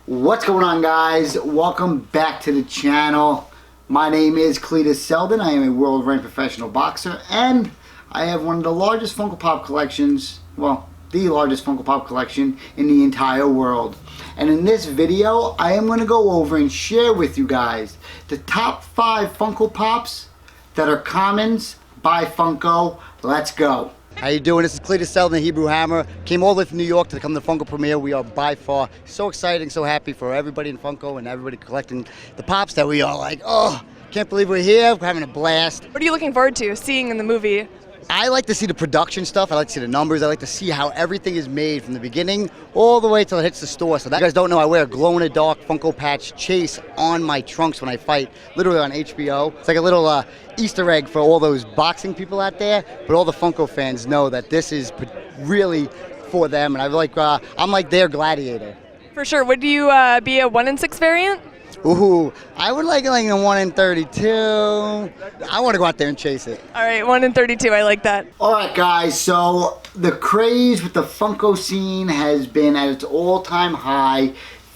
What's going on, guys? Welcome back to the channel. My name is CLETUS Selden. I am a world-ranked professional boxer, and I have one of the largest Funko Pop collections, well, the largest Funko Pop collection in the entire world. And in this video, I am going to go over and share with you guys the top 5 Funko Pops that are commons by Funko. Let's go. How you doing? This is CLETUS Selden, the Hebrew Hammer. Came all the way from New York to come to the Funko premiere. We are by far so excited, so happy for everybody in Funko and everybody collecting the Pops that we are like, oh, can't believe we're here. We're having a blast. What are you looking forward to seeing in the movie? I like to see the production stuff. I like to see the numbers. I like to see how everything is made from the beginning all the way till it hits the store. So that you guys don't know, I wear a glow-in-the-dark Funko patch Chase on my trunks when I fight, literally on HBO. It's like a little Easter egg for all those boxing people out there, but all the Funko fans know that this is really for them, and I'm like their gladiator. For sure. Would you be a 1 in 6 variant? Ooh, I would like a 1 in 32. I want to go out there and chase it. All right, 1 in 32. I like that. All right, guys. So the craze with the Funko scene has been at its all-time high,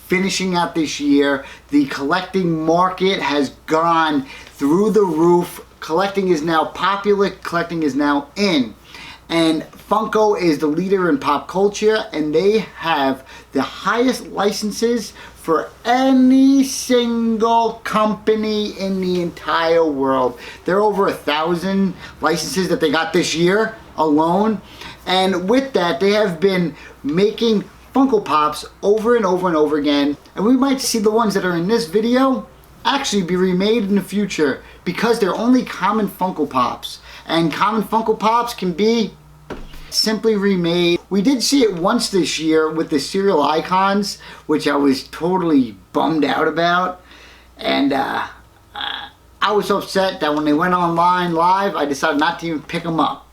finishing out this year. The collecting market has gone through the roof. Collecting is now popular. Collecting is now in. And Funko is the leader in pop culture, and they have the highest licenses for any single company in the entire world. There are over 1,000 licenses that they got this year alone. And with that, they have been making Funko Pops over and over and over again. And we might see the ones that are in this video actually be remade in the future because they're only common Funko Pops. And common Funko Pops can be simply remade. We did see it once this year with the cereal icons, which I was totally bummed out about. And I was upset that when they went online live, I decided not to even pick them up.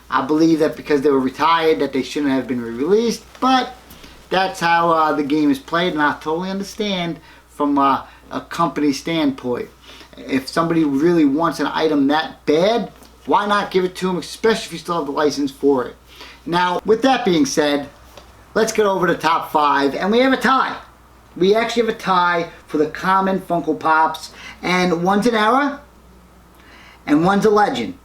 I believe that because they were retired that they shouldn't have been re-released, but that's how the game is played, and I totally understand from a company standpoint. If somebody really wants an item that bad, why not give it to them, especially if you still have the license for it. Now, with that being said, let's get over to top 5, and we have a tie. We actually have a tie for the common Funko Pops, and one's an era, and one's a legend.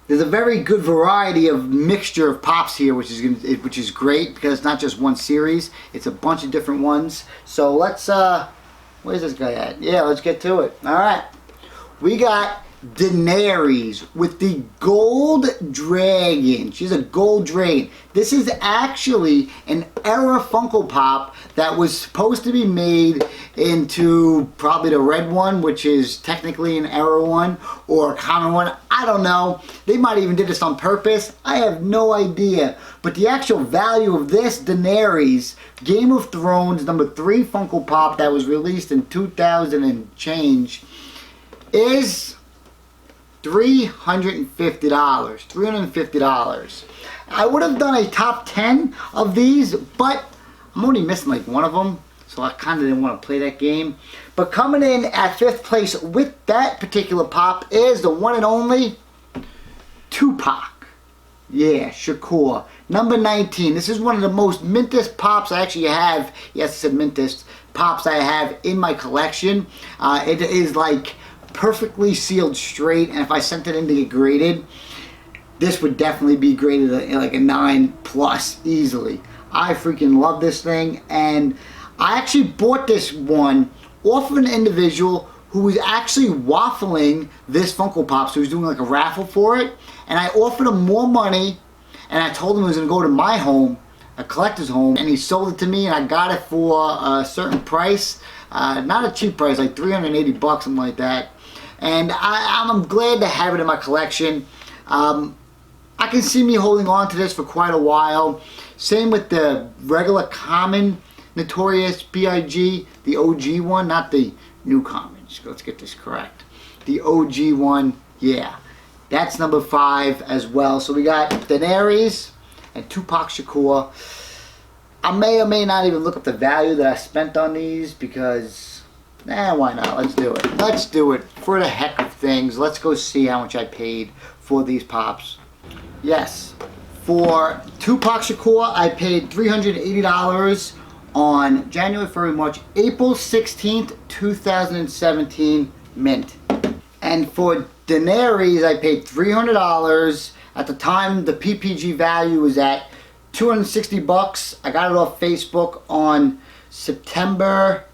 There's a very good variety of mixture of Pops here, which is great, because it's not just one series, it's a bunch of different ones. So let's, where's this guy at? Yeah, let's get to it. Alright, we got Daenerys with the gold dragon. She's a gold dragon. This is actually an era Funko Pop that was supposed to be made into probably the red one, which is technically an era one or a common one. I don't know. They might even did this on purpose. I have no idea. But the actual value of this Daenerys Game of Thrones #3 Funko Pop that was released in 2000 and change is $350. $350. I would have done a top 10 of these, but I'm only missing like one of them, so I kind of didn't want to play that game. But coming in at 5th place with that particular pop is the one and only Tupac. Yeah, Shakur. Number 19. This is one of the most mintest pops I actually have. Yes, I said mintest pops I have in my collection. It is like perfectly sealed straight, and if I sent it in to get graded, this would definitely be graded like a 9+ easily. I freaking love this thing, and I actually bought this one off of an individual who was actually waffling this Funko Pop, so he was doing like a raffle for it, and I offered him more money, and I told him it was going to go to my home, a collector's home, and he sold it to me, and I got it for a certain price, not a cheap price, like $380, something like that. And I'm glad to have it in my collection. I can see me holding on to this for quite a while. Same with the regular common Notorious B.I.G., the OG one, not the new common. Let's get this correct. The OG one, yeah. That's number 5 as well. So we got Daenerys and Tupac Shakur. I may or may not even look up the value that I spent on these because why not? Let's do it. Let's do it for the heck of things. Let's go see how much I paid for these Pops. Yes, for Tupac Shakur, I paid $380 on January, February, March, April 16th, 2017, mint. And for Daenerys, I paid $300. At the time, the PPG value was at $260. I got it off Facebook on September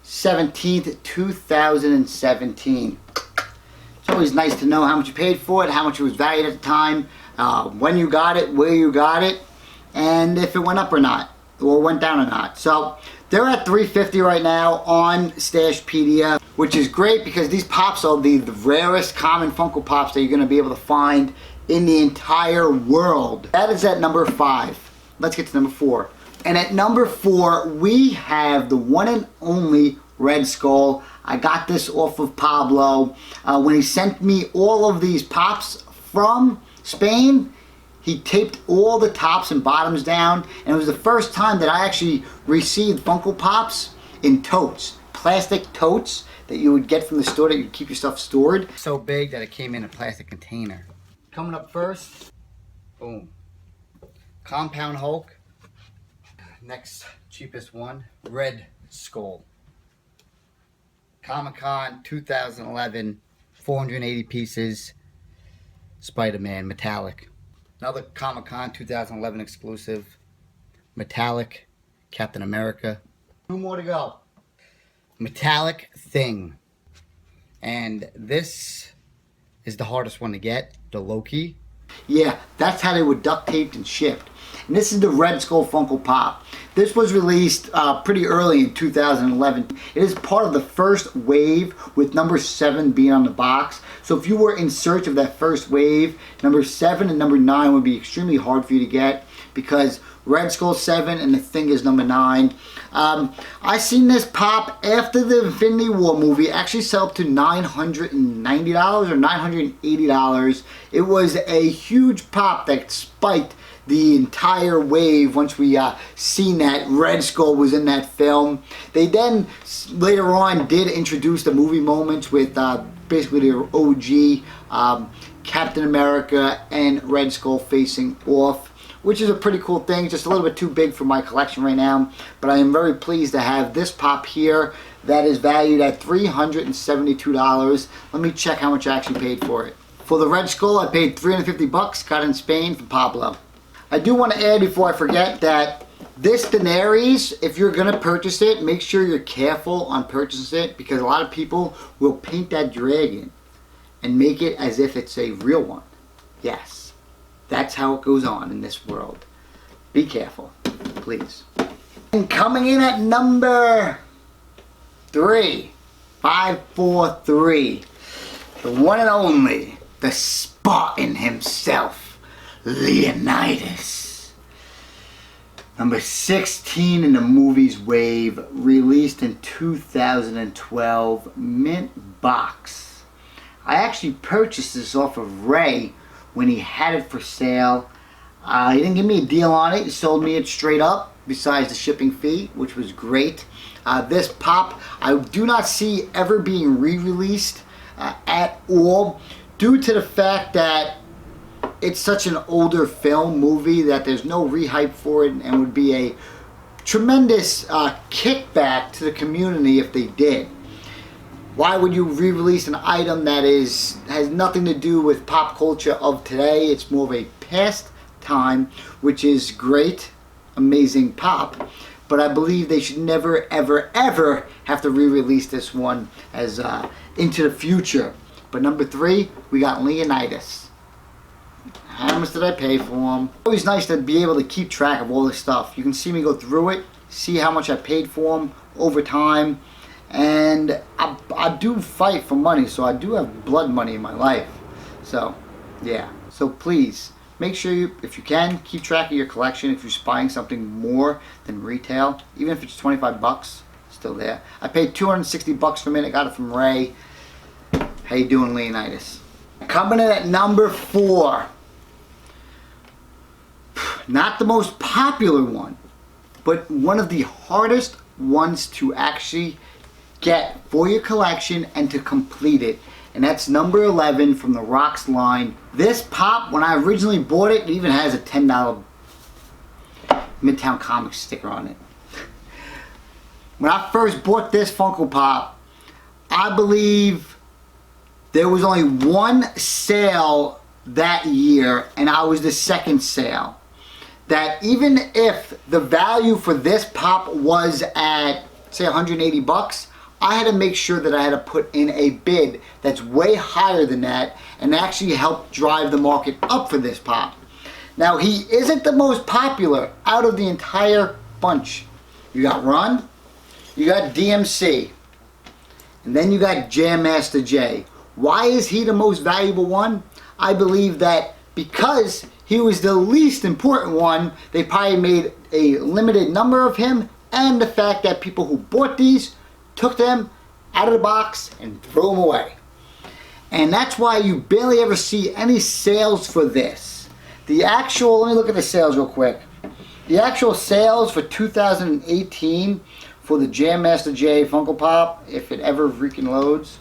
17th, 2017. It's always nice to know how much you paid for it, how much it was valued at the time, when you got it, where you got it, and if it went up or not, or went down or not. So they're at $350 right now on Stashpedia, which is great because these pops are the rarest common Funko Pops that you're going to be able to find in the entire world. That is at number 5. Let's get to number 4. And at number 4, we have the one and only Red Skull. I got this off of Pablo. When he sent me all of these pops from Spain, he taped all the tops and bottoms down. And it was the first time that I actually received Funko Pops in totes. Plastic totes that you would get from the store that you'd keep your stuff stored. So big that it came in a plastic container. Coming up first, boom. Compound Hulk. Next cheapest one, Red Skull. Comic-Con 2011, 480 pieces. Spider-Man, metallic. Another Comic-Con 2011 exclusive, metallic, Captain America. 2 more to go. Metallic Thing. And this is the hardest one to get, the Loki. Yeah, that's how they were duct taped and shipped. And this is the Red Skull Funko Pop. This was released pretty early in 2011. It is part of the first wave, with number 7 being on the box. So if you were in search of that first wave, number 7 and number 9 would be extremely hard for you to get, because Red Skull 7 and the Thing is number 9. I seen this pop after the Infinity War movie actually sell up to $990 or $980. It was a huge pop that spiked the entire wave once we seen that Red Skull was in that film. They then later on did introduce the movie moments with basically their OG Captain America and Red Skull facing off, which is a pretty cool thing. Just a little bit too big for my collection right now, but I am very pleased to have this pop here that is valued at $372. Let me check how much I actually paid for it. For the Red Skull, I paid $350, got it in Spain from Pablo. I do want to add before I forget that this Daenerys, if you're going to purchase it, make sure you're careful on purchasing it, because a lot of people will paint that dragon and make it as if it's a real one. Yes, that's how it goes on in this world. Be careful, please. And coming in at number 3, 543, the one and only, the Spartan himself, Leonidas. Number 16 in the movies wave, released in 2012, mint box. I actually purchased this off of Ray when he had it for sale. He didn't give me a deal on it, he sold me it straight up, besides the shipping fee, which was great. This pop I do not see ever being re-released at all, due to the fact that it's such an older film movie that there's no rehype for it, and would be a tremendous kickback to the community if they did. Why would you re-release an item that has nothing to do with pop culture of today? It's more of a past time, which is great, amazing pop. But I believe they should never, ever, ever have to re-release this one as into the future. But number 3, we got Leonidas. How much did I pay for him? Always nice to be able to keep track of all this stuff. You can see me go through it, see how much I paid for him over time, and I do fight for money, so I do have blood money in my life. So, yeah. So please, make sure you, if you can, keep track of your collection. If you're buying something more than retail, even if it's 25 bucks, still there. I paid 260 bucks for it. I got it from Ray. How you doing, Leonidas? Coming in at number 4. Not the most popular one, but one of the hardest ones to actually get for your collection and to complete it. And that's number 11 from the Rocks line. This pop, when I originally bought it, it even has a $10 Midtown Comics sticker on it. when I first bought this Funko Pop, I believe there was only one sale that year, and I was the second sale. That even if the value for this pop was at, say, 180 bucks, I had to make sure that I had to put in a bid that's way higher than that and actually help drive the market up for this pop. Now, he isn't the most popular out of the entire bunch. You got Run, you got DMC, and then you got Jam Master Jay. Why is he the most valuable one? I believe that because he was the least important one, they probably made a limited number of him, and the fact that people who bought these took them out of the box and threw them away. And that's why you barely ever see any sales for this. The actual, let me look at the sales real quick. The actual sales for 2018 for the Jam Master Jay Funko Pop, if it ever freaking loads,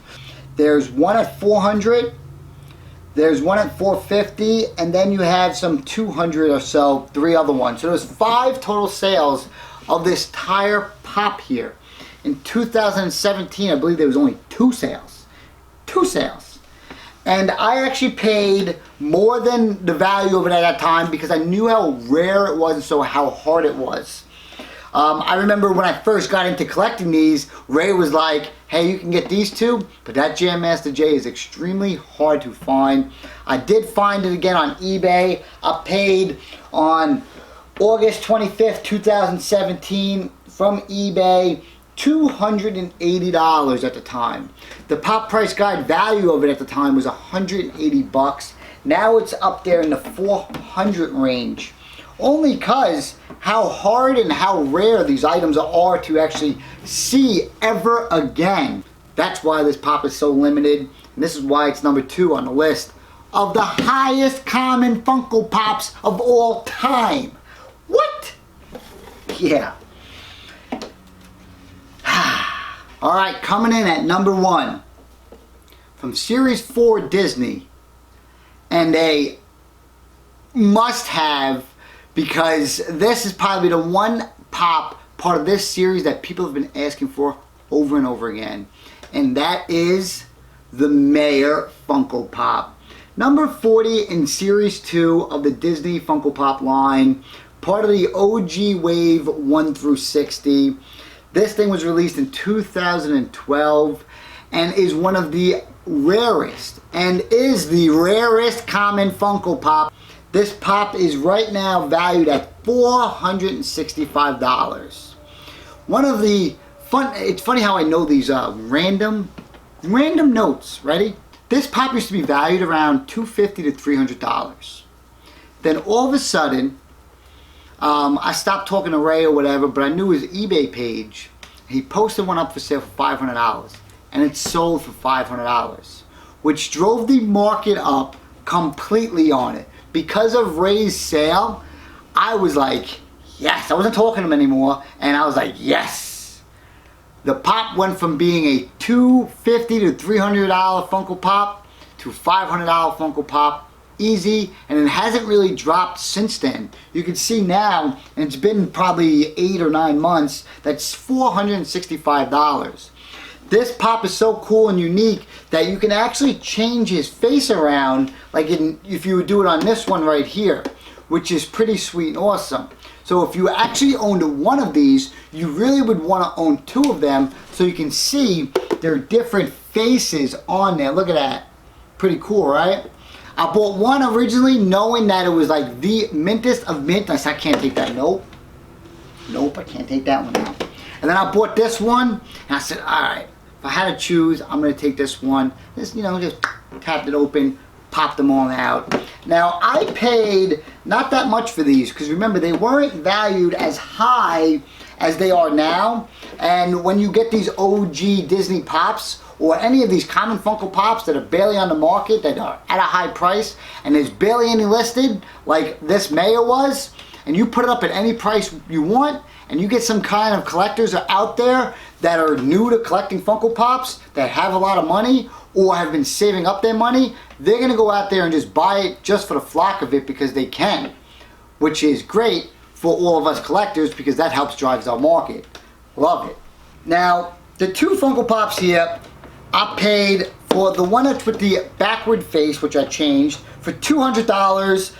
there's one at 400, there's one at 450, and then you have some 200 or so, 3 other ones. So there's 5 total sales of this entire pop here. In 2017, I believe there was only 2 sales. 2 sales. And I actually paid more than the value of it at that time because I knew how rare it was and so how hard it was. I remember when I first got into collecting these, Ray was like, hey, you can get these 2, but that Jam Master Jay is extremely hard to find. I did find it again on eBay. I paid on August 25th, 2017 from eBay $280 at the time. The pop price guide value of it at the time was 180 bucks. Now it's up there in the 400 range. Only because how hard and how rare these items are to actually see ever again. That's why this pop is so limited. And this is why it's number 2 on the list of the highest common Funko Pops of all time. What? Yeah. Alright, coming in at number 1 from Series 4 Disney, and a must-have because this is probably the one pop part of this series that people have been asking for over and over again, and that is the Mayor Funko Pop. Number 40 in Series 2 of the Disney Funko Pop line, part of the OG Wave 1 through 60. This thing was released in 2012 and is one of the rarest and is the rarest common Funko Pop. This pop is right now valued at $465. One of the it's funny how I know these random notes. Ready? This pop used to be valued around $250 to $300. Then all of a sudden, I stopped talking to Ray or whatever, but I knew his eBay page. He posted one up for sale for $500, and it sold for $500, which drove the market up completely on it. Because of Ray's sale, I was like, yes. I wasn't talking to him anymore, and I was like, yes. The pop went from being a $250 to $300 Funko Pop to $500 Funko Pop. Easy, and it hasn't really dropped since then. You can see now, and it's been probably 8 or 9 months, that's $465. This pop is so cool and unique that you can actually change his face around, like if you would do it on this one right here, which is pretty sweet and awesome. So if you actually owned one of these, you really would want to own 2 of them so you can see their different faces on there. Look at that. Pretty cool, right? I bought one originally knowing that it was like the mintest of mint. I said, I can't take that. Nope, I can't take that one out. And then I bought this one, and I said, alright, if I had to choose, I'm going to take this one. Just, just tapped it open, popped them all out. Now, I paid not that much for these, because remember, they weren't valued as high as they are now. And when you get these OG Disney Pops, or any of these common Funko Pops that are barely on the market, that are at a high price, and there's barely any listed, like this Mayor was, and you put it up at any price you want, and you get some kind of collectors out there that are new to collecting Funko Pops, that have a lot of money, or have been saving up their money, they're going to go out there and just buy it just for the flock of it because they can, which is great for all of us collectors because that helps drive our market. Love it. Now, the two Funko Pops here, I paid for the one that's with the backward face, which I changed, for $200,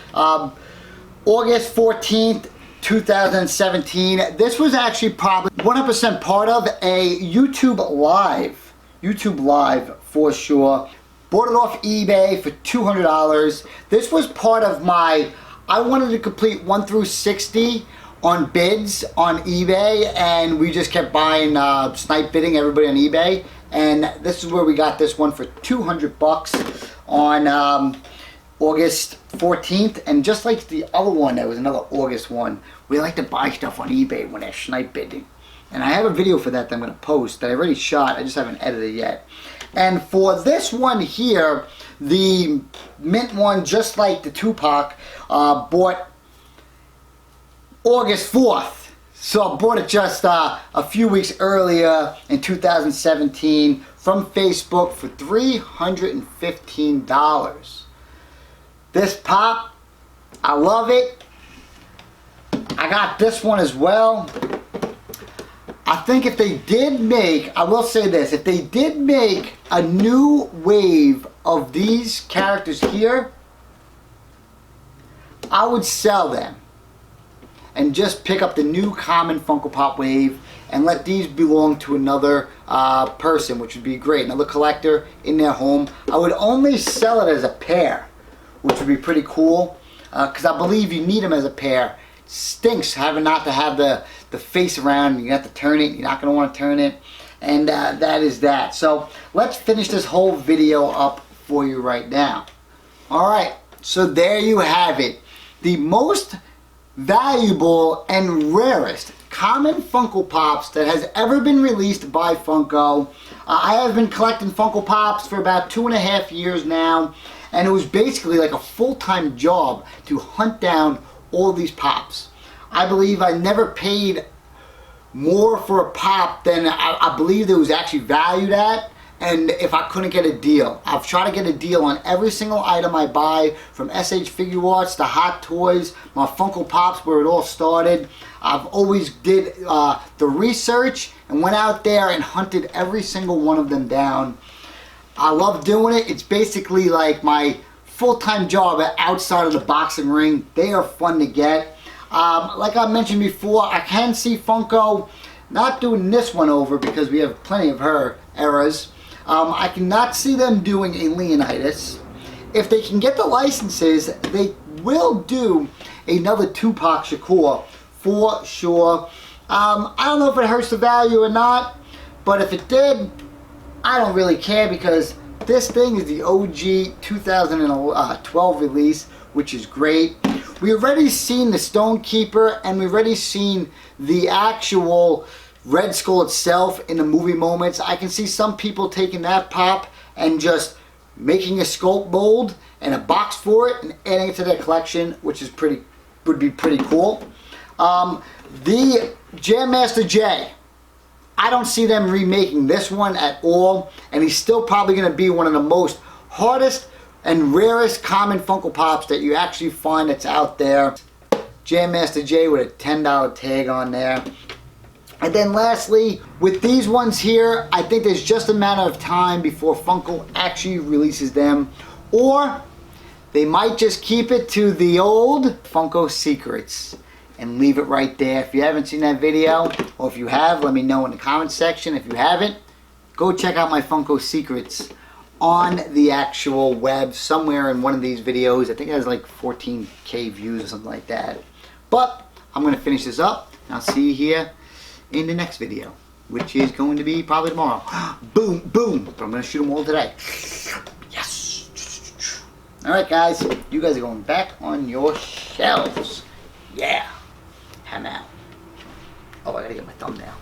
August 14th, 2017. This was actually probably 100% part of a YouTube Live for sure. Bought it off eBay for $200. This was part of my, I wanted to complete 1 through 60 on bids on eBay, and we just kept buying, snipe bidding everybody on eBay. And this is where we got this one for $200 on August 14th. And just like the other one, there was another August one. We like to buy stuff on eBay when they're snipe bidding. And I have a video for that I'm going to post that I already shot. I just haven't edited yet. And for this one here, the mint one, just like the Tupac, bought August 4th. So I bought it just a few weeks earlier in 2017 from Facebook for $315. This pop, I love it. I got this one as well. I think if they did make, I will say this, if they did make a new wave of these characters here, I would sell them and just pick up the new common Funko Pop wave and let these belong to another person, which would be great, another collector in their home. I would only sell it as a pair, which would be pretty cool, because I believe you need them as a pair. It stinks having not to have the face around, and you have to turn it, you're not going to want to turn it, and that is that. So let's finish this whole video up for you right now. Alright, so there you have it. The most valuable and rarest common Funko Pops that has ever been released by Funko. I have been collecting Funko Pops for about 2.5 years now, and it was basically like a full-time job to hunt down all these pops. I believe I never paid more for a pop than I believe it was actually valued at, and if I couldn't get a deal. I've tried to get a deal on every single item I buy, from SH Figure Arts to Hot Toys, my Funko Pops where it all started. I've always did the research and went out there and hunted every single one of them down. I love doing it. It's basically like my full-time job outside of the boxing ring. They are fun to get. Like I mentioned before, I can see Funko not doing this one over because we have plenty of her eras. I cannot see them doing a Leonidas. If they can get the licenses, they will do another Tupac Shakur for sure. I don't know if it hurts the value or not, but if it did, I don't really care, because this thing is the OG 2012 release, which is great. We already seen the Stone Keeper, and we already seen the actual Red Skull itself in the movie moments. I can see some people taking that pop and just making a sculpt mold and a box for it and adding it to their collection, which is would be pretty cool. The Jam Master J, I don't see them remaking this one at all, and he's still probably going to be one of the most hardest and rarest common Funko Pops that you actually find that's out there. Jam Master J with a $10 tag on there. And then lastly, with these ones here, I think there's just a matter of time before Funko actually releases them, or they might just keep it to the old Funko Secrets and leave it right there. If you haven't seen that video, or if you have, let me know in the comments section. If you haven't, go check out my Funko Secrets on the actual web, somewhere in one of these videos. I think it has like 14K views or something like that. But I'm going to finish this up, and I'll see you here in the next video, which is going to be probably tomorrow. Boom, boom. But I'm going to shoot them all today. Yes. Alright guys, you guys are going back on your shelves. Yeah. I'm out. Oh, I gotta get my thumbnail.